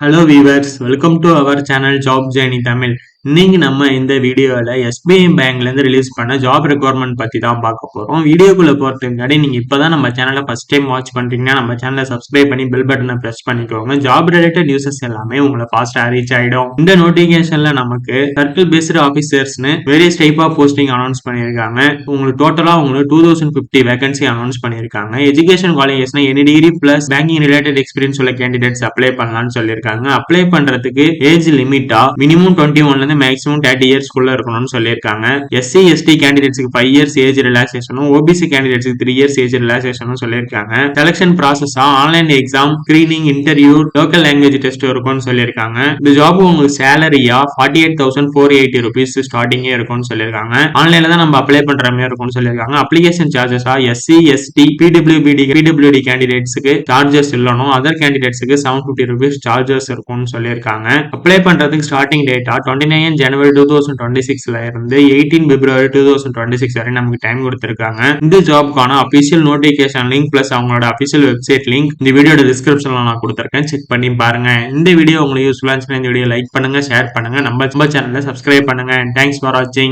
Hello viewers, welcome to our channel job journey Tamil. இன்னைக்கு நம்ம இந்த வீடியோவில் எஸ்பிஐ பேங்க்லேருந்து ரிலீஸ் பண்ண ஜாப் ரெக்யர்மெண்ட் பற்றி தான் பார்க்க போகிறோம். வீடியோக்குள்ளே போகிறதுக்கு முன்னாடி நீங்கள் இப்போ தான் நம்ம சேனலை ஃபஸ்ட் டைம் வாட்ச் பண்ணுறீங்கன்னா நம்ம சேனலை சப்ஸ்கிரைப் பண்ணி பெல் பட்டனை ப்ரெஸ் பண்ணிக்கோங்க. ஜாப் ரிலேட்டட் நியூஸஸ் எல்லாமே உங்களை ஃபாஸ்ட்டாக ரீச் ஆகிடும். இந்த நோட்டிஃபிகேஷனில் நமக்கு சர்க்கிள் பேஸ்டு ஆஃபீஸர்ஸ்னு various type of posting announce பண்ணியிருக்காங்க. உங்களுக்கு டோட்டலாக உங்களுக்கு 2050 வேகன்சி அனௌன்ஸ் பண்ணியிருக்காங்க. Education qualification any degree plus banking related experience உள்ள கேண்டிடேட்ஸ் அப்ளை பண்ணலாம்னு சொல்லியிருக்காங்க. அப்ளை பண்றதுக்கு ஏஜ் லிமிட்டா மினிமம் 21 ல இருந்து மேக்ஸிமம் 30 இயர்ஸ் குள்ள இருக்கணும்னு சொல்லியிருக்காங்க. எஸ்சி எஸ்டி கேண்டிடேட்ஸ்க்கு 5 இயர்ஸ் ஏஜ் ரிலாக்சேஷனும் ஓபிசி கேண்டிடேட்ஸ்க்கு 3 இயர்ஸ் ஏஜ் ரிலாக்சேஷனும் சொல்லியிருக்காங்க. செலக்ஷன் ப்ராசஸா online exam, screening, interview, local language test இருக்கும்னு சொல்லியிருக்காங்க. இந்த ஜாப் உங்களுக்கு சேலரியா 48,480 rupees ஸ்டார்டிங்கே இருக்கும்னு சொல்லியிருக்காங்க. ஆன்லைன்ல தான் நம்ம அப்ளை பண்ற மாதிரி இருக்கும்னு சொல்லியிருக்காங்க. அப்ளிகேஷன் சார்ஜஸா எஸ்சி எஸ்டி பிடபிள்யூடி கேண்டிடேட்ஸ்க்கு சார்ஜஸ் இல்லணும். அதர் கேண்டிடேட்ஸ்க்கு 750 rupees சார்ஜஸ் இருக்கும்னு சொல்லியிருக்காங்க. அப்ளை பண்றதுக்கு ஸ்டார்டிங் டேட்டா 29 ஜனவரி 2026ல இருந்து 18 பிப்ரவரி 2026 வரை நமக்கு டைம் கொடுத்திருக்காங்க. இந்த ஜாப்க்கான அபிஷியல் நோட்டிபிகேஷன் லிங்க் பிளஸ் அவங்களோட அபிஷியல் வெப்சைட் லிங்க் இந்த வீடியோட டிஸ்கிரிப்ஷன்ல நான் கொடுத்திருக்கேன், செக் பண்ணி பாருங்க. இந்த வீடியோ உங்களுக்கு யூஸ்ஃபுல்லா இருந்துச்சுன்னா இந்த வீடியோ லைக் பண்ணுங்க, ஷேர் பண்ணுங்க, நம்ம சேனலை சப்ஸ்கிரைப் பண்ணுங்க. தேங்க்ஸ் ஃபார் வாட்சிங்.